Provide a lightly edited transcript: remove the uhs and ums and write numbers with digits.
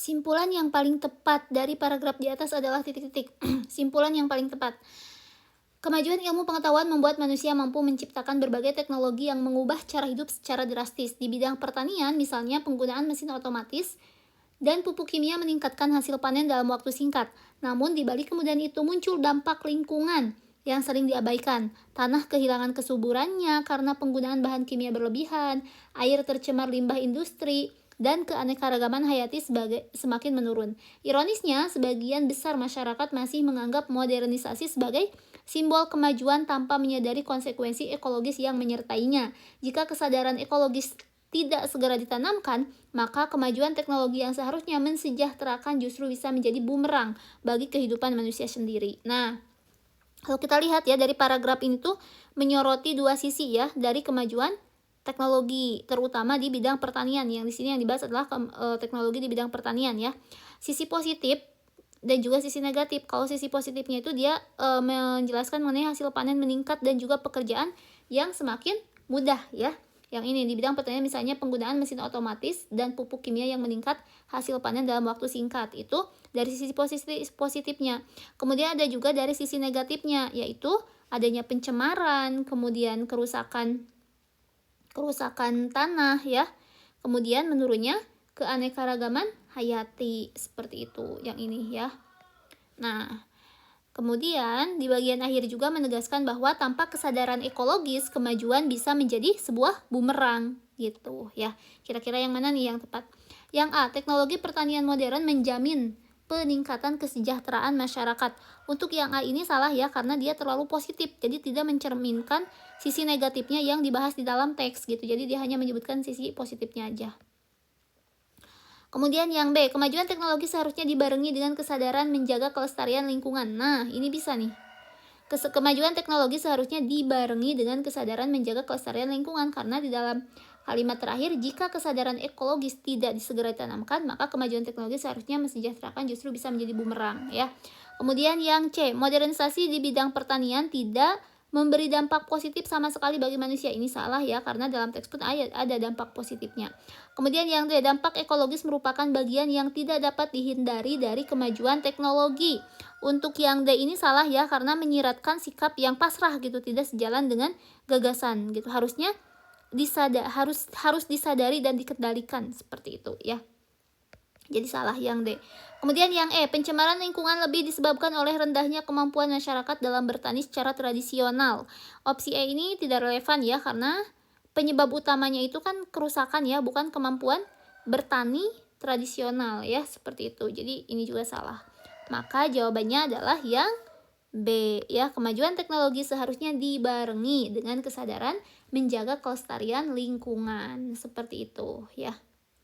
Simpulan yang paling tepat dari paragraf di atas adalah titik-titik. Simpulan yang paling tepat. Kemajuan ilmu pengetahuan membuat manusia mampu menciptakan berbagai teknologi yang mengubah cara hidup secara drastis. Di bidang pertanian, misalnya penggunaan mesin otomatis dan pupuk kimia meningkatkan hasil panen dalam waktu singkat. Namun di balik kemudahan itu muncul dampak lingkungan yang sering diabaikan. Tanah kehilangan kesuburannya karena penggunaan bahan kimia berlebihan, air tercemar limbah industri, dan keanekaragaman hayati semakin menurun. Ironisnya, sebagian besar masyarakat masih menganggap modernisasi sebagai simbol kemajuan tanpa menyadari konsekuensi ekologis yang menyertainya. Jika kesadaran ekologis tidak segera ditanamkan, maka kemajuan teknologi yang seharusnya mensejahterakan justru bisa menjadi bumerang bagi kehidupan manusia sendiri. Nah, kalau kita lihat ya dari paragraf ini tuh menyoroti dua sisi ya dari kemajuan teknologi, terutama di bidang pertanian. Yang di sini yang dibahas adalah teknologi di bidang pertanian ya. Sisi positif dan juga sisi negatif. Kalau sisi positifnya itu dia menjelaskan mengenai hasil panen meningkat dan juga pekerjaan yang semakin mudah ya. Yang ini di bidang pertanian misalnya penggunaan mesin otomatis dan pupuk kimia yang meningkat hasil panen dalam waktu singkat. Itu dari sisi positifnya. Kemudian ada juga dari sisi negatifnya, yaitu adanya pencemaran, kemudian kerusakan tanah ya. Kemudian menurunnya keanekaragaman hayati, seperti itu yang ini ya. Nah, kemudian di bagian akhir juga menegaskan bahwa tanpa kesadaran ekologis, kemajuan bisa menjadi sebuah bumerang gitu ya. Kira-kira yang mana nih yang tepat? Yang A, teknologi pertanian modern menjamin peningkatan kesejahteraan masyarakat. Untuk yang A ini salah ya, karena dia terlalu positif, jadi tidak mencerminkan sisi negatifnya yang dibahas di dalam teks gitu. Jadi dia hanya menyebutkan sisi positifnya aja. Kemudian yang B, kemajuan teknologi seharusnya dibarengi dengan kesadaran menjaga kelestarian lingkungan. Nah, ini bisa nih. Kemajuan teknologi seharusnya dibarengi dengan kesadaran menjaga kelestarian lingkungan, karena di dalam kalimat terakhir, jika kesadaran ekologis tidak disegera ditanamkan, maka kemajuan teknologi seharusnya mensejahterakan justru bisa menjadi bumerang ya. Kemudian yang C, modernisasi di bidang pertanian tidak memberi dampak positif sama sekali bagi manusia. Ini salah ya, karena dalam teks pun ada dampak positifnya. Kemudian yang D, dampak ekologis merupakan bagian yang tidak dapat dihindari dari kemajuan teknologi. Untuk yang D ini salah ya, karena menyiratkan sikap yang pasrah gitu, tidak sejalan dengan gagasan gitu. Harusnya harus disadari dan dikendalikan, seperti itu ya. Jadi salah yang D. Kemudian yang E, pencemaran lingkungan lebih disebabkan oleh rendahnya kemampuan masyarakat dalam bertani secara tradisional. Opsi E ini tidak relevan ya, karena penyebab utamanya itu kan kerusakan ya, bukan kemampuan bertani tradisional ya, seperti itu. Jadi ini juga salah. Maka jawabannya adalah yang B ya, kemajuan teknologi seharusnya dibarengi dengan kesadaran menjaga kelestarian lingkungan, seperti itu ya.